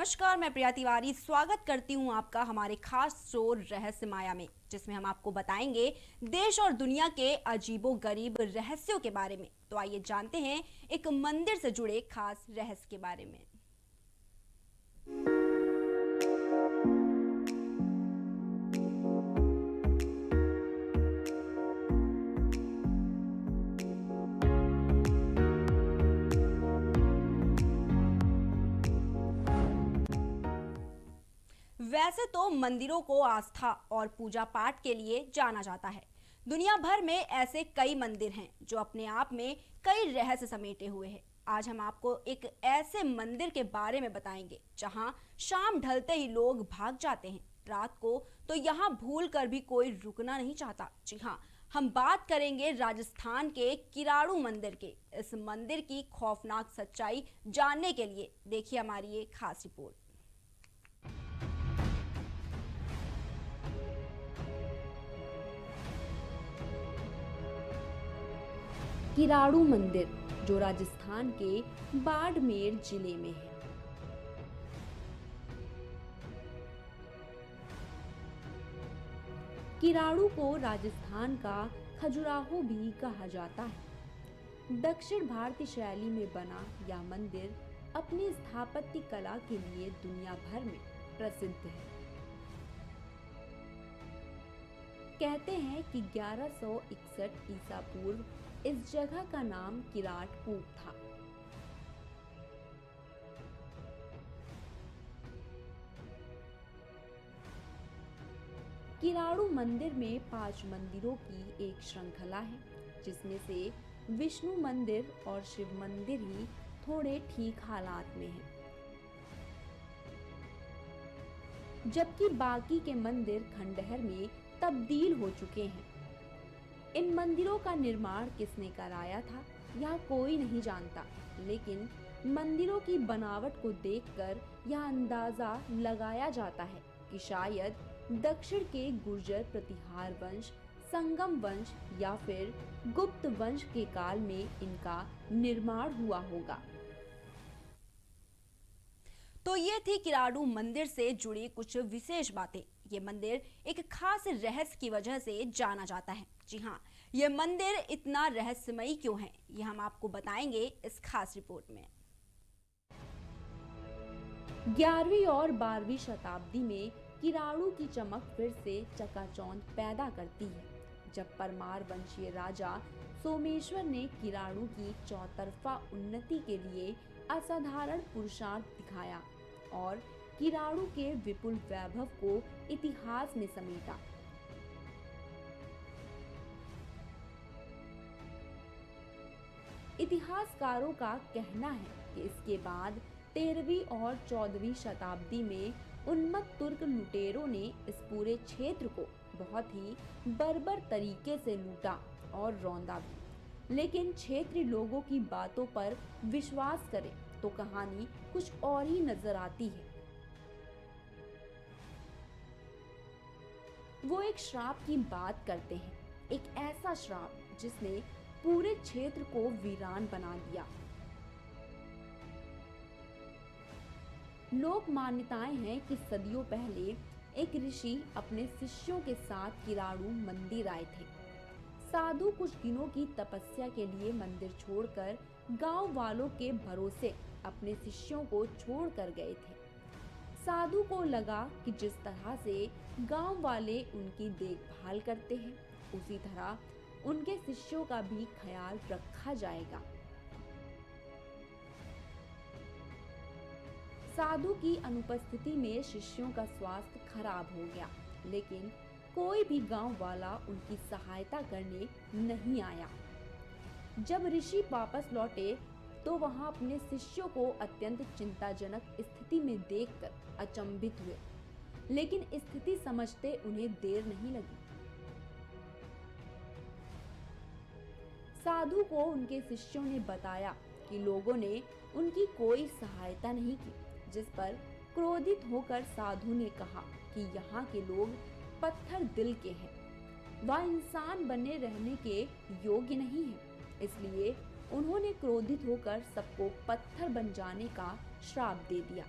नमस्कार, मैं प्रिया तिवारी स्वागत करती हूँ आपका हमारे खास शो रहस्य माया में, जिसमें हम आपको बताएंगे देश और दुनिया के अजीबो-गरीब रहस्यों के बारे में। तो आइए जानते हैं एक मंदिर से जुड़े खास रहस्य के बारे में। वैसे तो मंदिरों को आस्था और पूजा पाठ के लिए जाना जाता है। दुनिया भर में ऐसे कई मंदिर हैं जो अपने आप में कई रहस्य समेटे हुए हैं। आज हम आपको एक ऐसे मंदिर के बारे में बताएंगे जहां शाम ढलते ही लोग भाग जाते हैं। रात को तो यहां भूल कर भी कोई रुकना नहीं चाहता। जी हाँ, हम बात करेंगे राजस्थान के किराड़ू मंदिर के। इस मंदिर की खौफनाक सच्चाई जानने के लिए देखिए हमारी ये खास रिपोर्ट। किराड़ू मंदिर जो राजस्थान के बाड़मेर जिले में है। किराड़ू को राजस्थान का खजुराहो भी कहा जाता है। दक्षिण भारतीय शैली में बना यह मंदिर अपनी स्थापत्य कला के लिए दुनिया भर में प्रसिद्ध है। कहते हैं कि 1161 ईसा पूर्व इस जगह का नाम किराट कूप था। किराड़ू मंदिर में 5 मंदिरों की एक श्रृंखला है, जिसमें से विष्णु मंदिर और शिव मंदिर ही थोड़े ठीक हालात में हैं, जबकि बाकी के मंदिर खंडहर में तब्दील हो चुके हैं। इन मंदिरों का निर्माण किसने कराया था यह कोई नहीं जानता, लेकिन मंदिरों की बनावट को देखकर यह अंदाजा लगाया जाता है कि शायद दक्षिण के गुर्जर प्रतिहार वंश, संगम वंश या फिर गुप्त वंश के काल में इनका निर्माण हुआ होगा। तो ये थी किराड़ू मंदिर से जुड़ी कुछ विशेष बातें। ये मंदिर एक खास रहस्य की वजह से जाना जाता है। जी हाँ, ये मंदिर इतना रहस्यमयी क्यों है, ये हम आपको बताएंगे इस खास रिपोर्ट में। 11वीं और 12वीं शताब्दी में किराड़ू की चमक फिर से चकाचौंध पैदा करती है, जब परमार वंशीय राजा सोमेश्वर ने किराड़ू की चौतरफा उन्नति के लिए असाधारण पुरुषार्थ दिखाया और किराड़ू के विपुल वैभव को इतिहास में समेटा। इतिहासकारों का कहना है कि इसके बाद 13वीं और 14वीं शताब्दी में उन्मत्त तुर्क लुटेरों ने इस पूरे क्षेत्र को बहुत ही बर्बर तरीके से लूटा और रौंदा भी। लेकिन क्षेत्रीय लोगों की बातों पर विश्वास करें तो कहानी कुछ और ही नजर आती है। वो एक श्राप की बात करते हैं, एक ऐसा श्राप जिसने पूरे क्षेत्र को वीरान बना दिया। लोक मान्यताएं हैं कि सदियों पहले एक ऋषि अपने शिष्यों के साथ किराड़ू मंदिर आए थे। साधु कुछ दिनों की तपस्या के लिए मंदिर छोड़कर गांव वालों के भरोसे अपने शिष्यों को छोड़कर गए थे। साधु को लगा कि जिस तरह से गांव वाले उनकी देखभाल करते हैं, उसी तरह उनके शिष्यों का भी ख्याल रखा जाएगा। साधु की अनुपस्थिति में शिष्यों का स्वास्थ्य खराब हो गया, लेकिन कोई भी गांव वाला उनकी सहायता करने नहीं आया। जब ऋषि वापस लौटे तो वहां अपने शिष्यों को अत्यंत चिंताजनक स्थिति में देखकर अचंभित हुए, लेकिन स्थिति समझते उन्हें देर नहीं लगी। साधु को उनके शिष्यों ने बताया कि लोगों ने उनकी कोई सहायता नहीं की, जिस पर क्रोधित होकर साधु ने कहा कि यहाँ के लोग पत्थर दिल के हैं, वह इंसान बने रहने के योग्य नहीं है। इसलिए उन्होंने क्रोधित होकर सबको पत्थर बन जाने का श्राप दे दिया।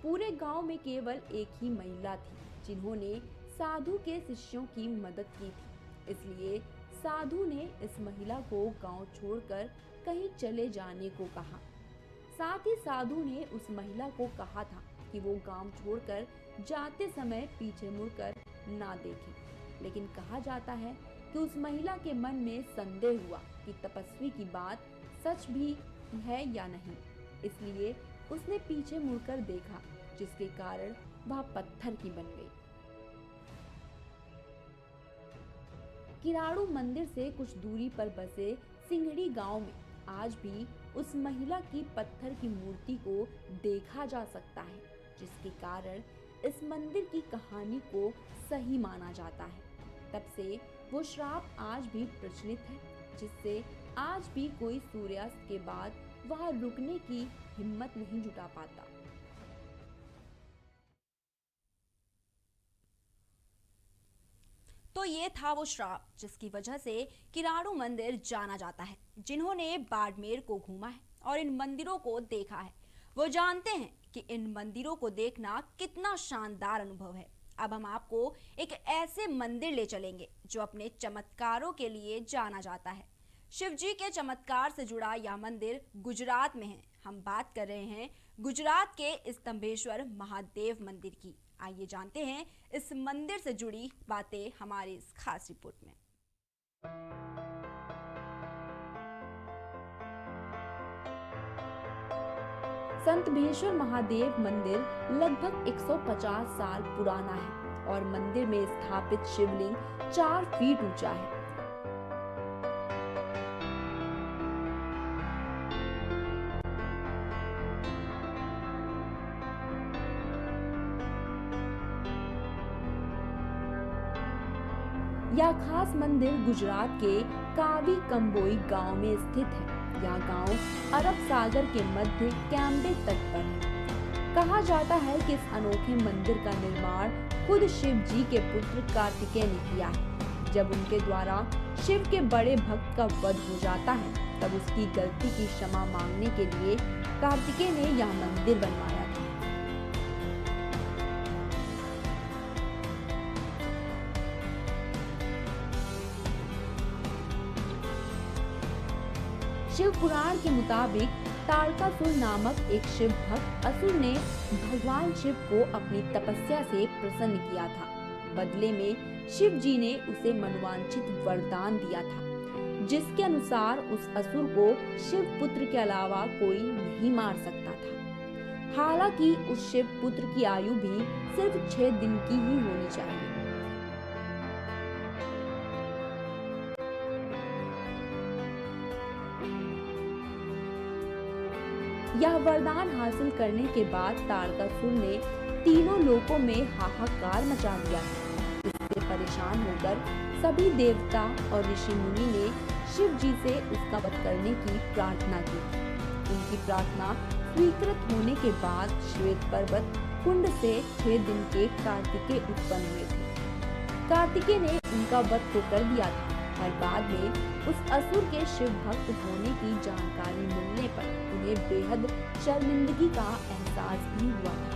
पूरे गांव में केवल एक ही महिला थी जिन्होंने साधु के शिष्यों की मदद की थी। इसलिए साधु ने इस महिला को गांव छोड़कर कहीं चले जाने को कहा। साथ ही साधु ने उस महिला को कहा था कि वो गांव छोड़कर जाते समय पीछे मुड़कर ना देखे। लेकिन कहा जाता है कि उस महिला के मन में संदेह हुआ कि तपस्वी की बात सच भी है या नहीं, इसलिए उसने पीछे मुड़कर देखा, जिसके कारण वह पत्थर की बन गई। किराड़ू मंदिर से कुछ दूरी पर बसे सिंघड़ी गांव में आज भी उस महिला की पत्थर की मूर्ति को देखा जा सकता है, जिसके कारण इस मंदिर की कहानी को सही माना जाता है। तब से वो श्राप आज भी प्रचलित है, जिससे आज भी कोई सूर्यास्त के बाद वहां रुकने की हिम्मत नहीं जुटा पाता। तो ये था वो श्राप जिसकी वजह से किराड़ू मंदिर जाना जाता है। जिन्होंने बाड़मेर को घूमा है और इन मंदिरों को देखा है वो जानते हैं कि इन मंदिरों को देखना कितना शानदार अनुभव है। अब हम आपको एक ऐसे मंदिर ले चलेंगे जो अपने चमत्कारों के लिए जाना जाता है। शिवजी के चमत्कार से जुड़ा यह मंदिर गुजरात में है। हम बात कर रहे हैं गुजरात के स्तंभेश्वर महादेव मंदिर की। आइए जानते हैं इस मंदिर से जुड़ी बातें हमारी इस खास रिपोर्ट में। स्तंभेश्वर महादेव मंदिर लगभग 150 साल पुराना है और मंदिर में स्थापित शिवलिंग 4 फीट ऊंचा है। यह खास मंदिर गुजरात के कावी कंबोई गांव में स्थित है। यह गांव अरब सागर के मध्य कैम्बे तट पर है। कहा जाता है कि इस अनोखे मंदिर का निर्माण खुद शिव जी के पुत्र कार्तिकेय ने किया है। जब उनके द्वारा शिव के बड़े भक्त का वध हो जाता है, तब उसकी गलती की क्षमा मांगने के लिए कार्तिकेय ने यह मंदिर बनवाया था। शिव पुराण के मुताबिक तारकासुर नामक एक शिव भक्त असुर ने भगवान शिव को अपनी तपस्या से प्रसन्न किया था। बदले में शिव जी ने उसे मनोवांछित वरदान दिया था, जिसके अनुसार उस असुर को शिव पुत्र के अलावा कोई नहीं मार सकता था। हालांकि उस शिव पुत्र की आयु भी सिर्फ 6 दिन की ही होनी चाहिए। यह वरदान हासिल करने के बाद तारकासुर ने तीनों लोकों में हाहाकार मचा दिया। इससे परेशान होकर सभी देवता और ऋषि मुनि ने शिव जी से उसका वध करने की प्रार्थना की। उनकी प्रार्थना स्वीकृत होने के बाद श्वेत पर्वत कुंड से 6 दिन के कार्तिकेय उत्पन्न हुए थे। कार्तिकेय ने उनका वध तो कर दिया था, पर बाद में उस असुर के शिव भक्त होने की जानकारी मिलने पर उन्हें बेहद शर्मिंदगी का एहसास भी हुआ था।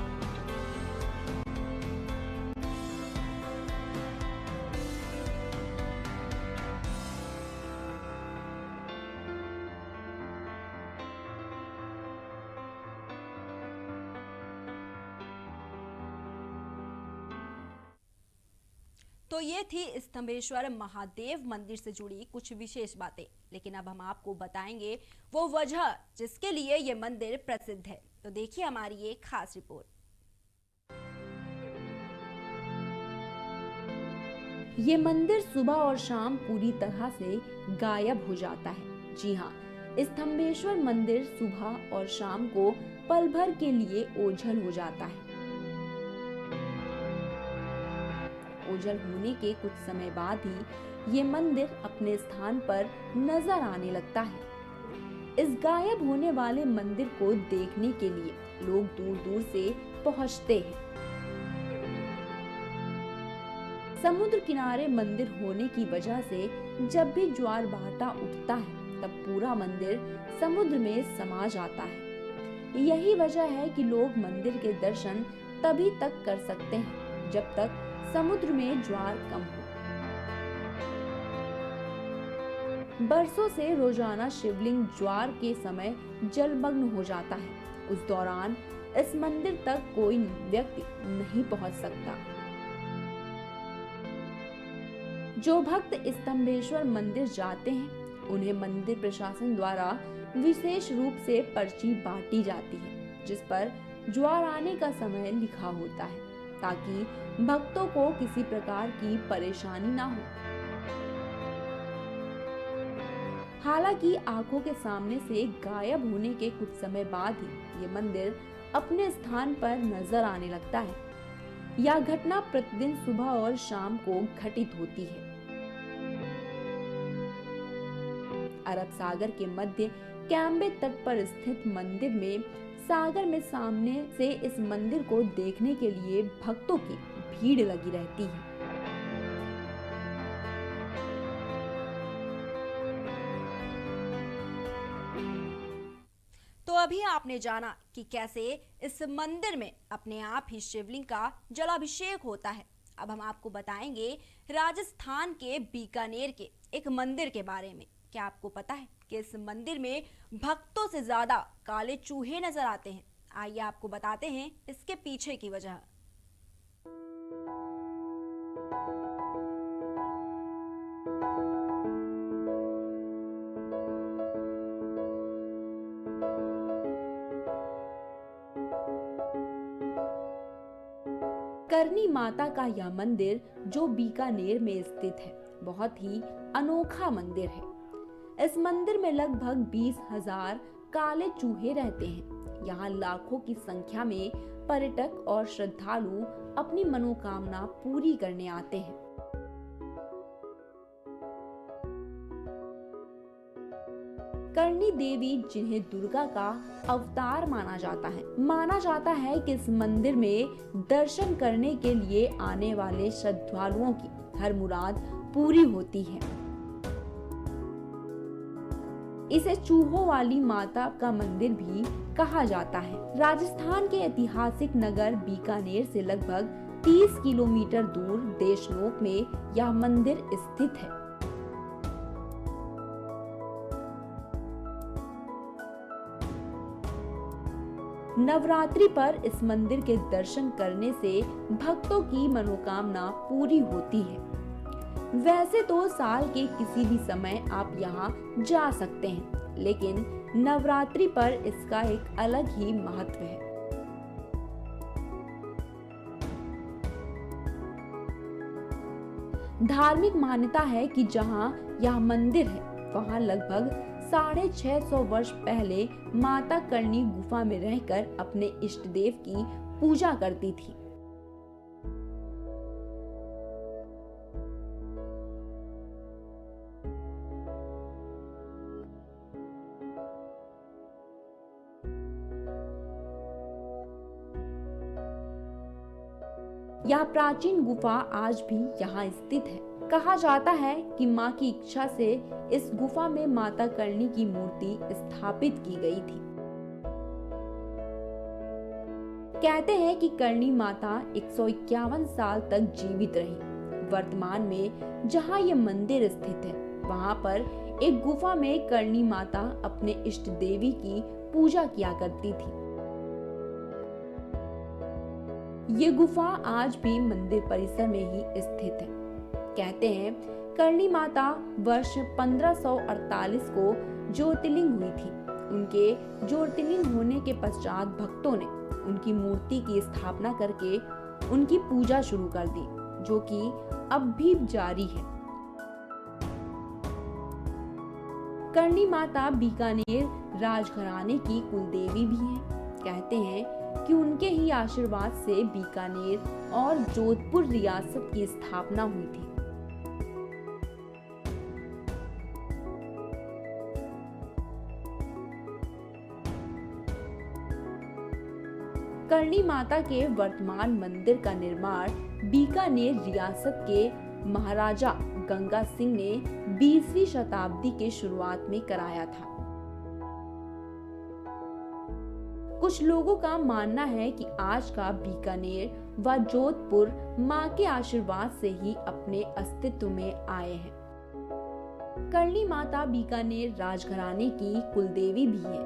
तो ये थी स्तंभेश्वर महादेव मंदिर से जुड़ी कुछ विशेष बातें। लेकिन अब हम आपको बताएंगे वो वजह जिसके लिए ये मंदिर प्रसिद्ध है। तो देखिए हमारी ये खास रिपोर्ट। ये मंदिर सुबह और शाम पूरी तरह से गायब हो जाता है। जी हाँ, स्तंभेश्वर मंदिर सुबह और शाम को पल भर के लिए ओझल हो जाता है। ओझल होने के कुछ समय बाद ही ये मंदिर अपने स्थान पर नजर आने लगता है। इस गायब होने वाले मंदिर को देखने के लिए लोग दूर दूर से पहुंचते हैं। समुद्र किनारे मंदिर होने की वजह से जब भी ज्वार भाटा उठता है, तब पूरा मंदिर समुद्र में समा जाता है। यही वजह है कि लोग मंदिर के दर्शन तभी तक कर सकते हैं जब तक समुद्र में ज्वार कम हो। बरसों से रोजाना शिवलिंग ज्वार के समय जलमग्न हो जाता है। उस दौरान इस मंदिर तक कोई व्यक्ति नहीं पहुंच सकता। जो भक्त स्तंभेश्वर मंदिर जाते हैं उन्हें मंदिर प्रशासन द्वारा विशेष रूप से पर्ची बांटी जाती है जिस पर ज्वार आने का समय लिखा होता है ताकि भक्तों को किसी प्रकार की परेशानी ना हो। हालांकि आंखों के सामने से गायब होने के कुछ समय बाद ही ये मंदिर अपने स्थान पर नजर आने लगता है। यह घटना प्रतिदिन सुबह और शाम को घटित होती है। अरब सागर के मध्य कैम्बे तट पर स्थित मंदिर में सागर में सामने से इस मंदिर को देखने के लिए भक्तों की भीड़ लगी रहती है। तो अभी आपने जाना कि कैसे इस मंदिर में अपने आप ही शिवलिंग का जलाभिषेक होता है। अब हम आपको बताएंगे राजस्थान के बीकानेर के एक मंदिर के बारे में। क्या आपको पता है कि इस मंदिर में भक्तों से ज्यादा काले चूहे नजर आते हैं? आइए आपको बताते हैं इसके पीछे की वजह। करनी माता का यह मंदिर जो बीकानेर में स्थित है बहुत ही अनोखा मंदिर है। इस मंदिर में लगभग 20,000 काले चूहे रहते हैं। यहाँ लाखों की संख्या में पर्यटक और श्रद्धालु अपनी मनोकामना पूरी करने आते हैं। करनी देवी जिन्हें दुर्गा का अवतार माना जाता है कि इस मंदिर में दर्शन करने के लिए आने वाले श्रद्धालुओं की हर मुराद पूरी होती है। इसे चूहों वाली माता का मंदिर भी कहा जाता है। राजस्थान के ऐतिहासिक नगर बीकानेर से लगभग 30 किलोमीटर दूर देशनोक में यह मंदिर स्थित है। नवरात्रि पर इस मंदिर के दर्शन करने से भक्तों की मनोकामना पूरी होती है। वैसे तो साल के किसी भी समय आप यहाँ जा सकते हैं, लेकिन नवरात्रि पर इसका एक अलग ही महत्व है। धार्मिक मान्यता है कि जहाँ यह मंदिर है वहाँ लगभग 650 वर्ष पहले माता करनी गुफा में रहकर अपने इष्ट देव की पूजा करती थी। यह प्राचीन गुफा आज भी यहाँ स्थित है। कहा जाता है कि माँ की इच्छा से इस गुफा में माता करनी की मूर्ति स्थापित की गई थी। कहते हैं कि करनी माता 151 साल तक जीवित रही। वर्तमान में जहाँ ये मंदिर स्थित है वहाँ पर एक गुफा में करनी माता अपने इष्ट देवी की पूजा किया करती थी। ये गुफा आज भी मंदिर परिसर में ही स्थित है। कहते हैं करनी माता वर्ष 1548 को ज्योतिर्लिंग हुई थी। उनके ज्योतिर्लिंग होने के पश्चात भक्तों ने उनकी मूर्ति की स्थापना करके उनकी पूजा शुरू कर दी, जो कि अब भी जारी है। करनी माता बीकानेर राजघराने की कुलदेवी भी हैं। कहते हैं कि उनके ही आशीर्वाद से बीकानेर और जोधपुर रियासत की स्थापना हुई थी। करनी माता के वर्तमान मंदिर का निर्माण बीकानेर रियासत के महाराजा गंगा सिंह ने 20वीं शताब्दी के शुरुआत में कराया था। कुछ कुछ लोगों का मानना है कि आज का बीकानेर व जोधपुर मां के आशीर्वाद से ही अपने अस्तित्व में आए हैं। करणी माता बीकानेर राजघराने की कुलदेवी भी है।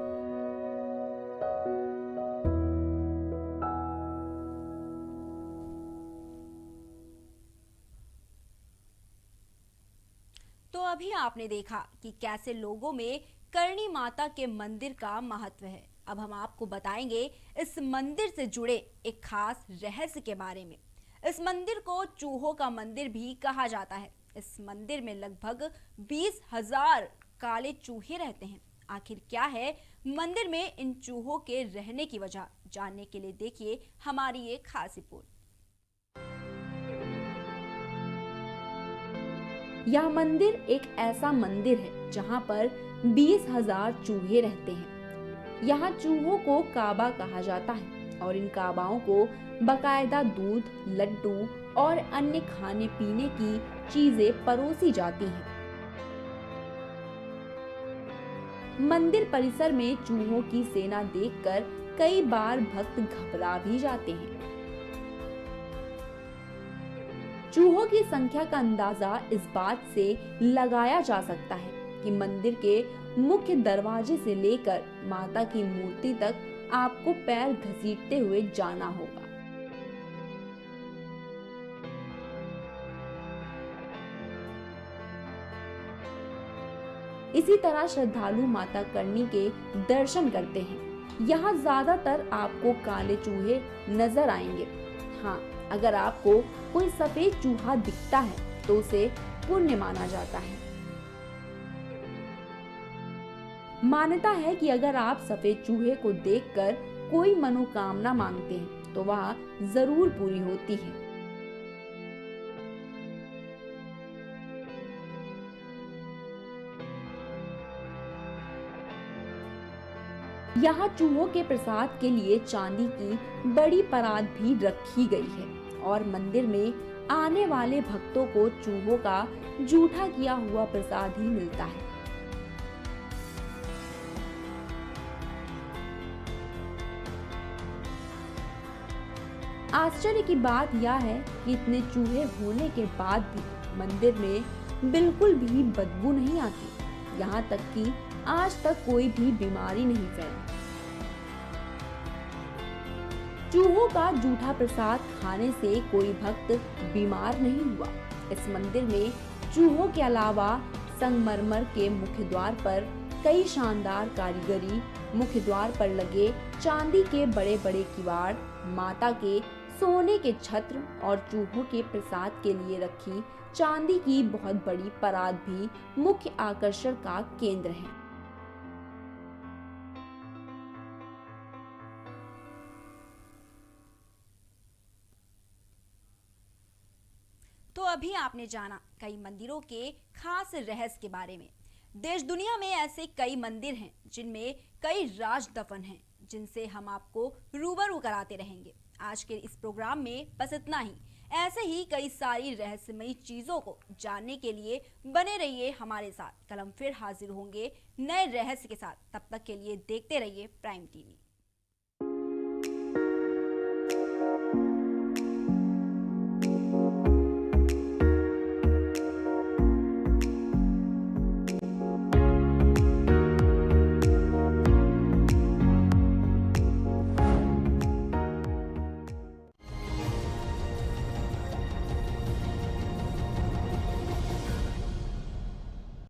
तो अभी आपने देखा कि कैसे लोगों में करणी माता के मंदिर का महत्व है। अब हम आपको बताएंगे इस मंदिर से जुड़े एक खास रहस्य के बारे में। इस मंदिर को चूहों का मंदिर भी कहा जाता है। इस मंदिर में लगभग 20,000 काले चूहे रहते हैं। आखिर क्या है मंदिर में इन चूहों के रहने की वजह, जानने के लिए देखिए हमारी ये खास रिपोर्ट। यह मंदिर एक ऐसा मंदिर है जहां पर 20,000 चूहे रहते हैं। यहाँ चूहों को काबा कहा जाता है और इन काबाओं को बकायदा दूध, लड्डू और अन्य खाने पीने की चीजें परोसी जाती हैं। मंदिर परिसर में चूहों की सेना देखकर कई बार भक्त घबरा भी जाते हैं। चूहों की संख्या का अंदाजा इस बात से लगाया जा सकता है कि मंदिर के मुख्य दरवाजे से लेकर माता की मूर्ति तक आपको पैर घसीटते हुए जाना होगा। इसी तरह श्रद्धालु माता करणी के दर्शन करते हैं। यहाँ ज्यादातर आपको काले चूहे नजर आएंगे। हाँ, अगर आपको कोई सफेद चूहा दिखता है तो उसे पुण्य माना जाता है। मान्यता है कि अगर आप सफेद चूहे को देखकर कोई मनोकामना मांगते हैं तो वह जरूर पूरी होती है। यहाँ चूहों के प्रसाद के लिए चांदी की बड़ी परात भी रखी गई है और मंदिर में आने वाले भक्तों को चूहों का जूठा किया हुआ प्रसाद ही मिलता है। आश्चर्य की बात यह है कि इतने चूहे होने के बाद भी मंदिर में बिल्कुल भी बदबू नहीं आती। यहाँ तक कि आज तक कोई भी बीमारी नहीं फैली। चूहों का जूठा प्रसाद खाने से कोई भक्त बीमार नहीं हुआ। इस मंदिर में चूहों के अलावा संगमरमर के मुख्य द्वार पर कई शानदार कारीगरी, मुख्य द्वार पर लगे चांदी के बड़े बड़े किवाड़, माता के सोने के छत्र और चूहों के प्रसाद के लिए रखी चांदी की बहुत बड़ी परात भी मुख्य आकर्षण का केंद्र है। तो अभी आपने जाना कई मंदिरों के खास रहस्य के बारे में। देश दुनिया में ऐसे कई मंदिर हैं जिनमें कई राज दफन हैं, जिनसे हम आपको रूबरू कराते रहेंगे। आज के इस प्रोग्राम में बस इतना ही। ऐसे ही कई सारी रहस्यमयी चीजों को जानने के लिए बने रहिए हमारे साथ। कल हम फिर हाजिर होंगे नए रहस्य के साथ। तब तक के लिए देखते रहिए प्राइम टीवी।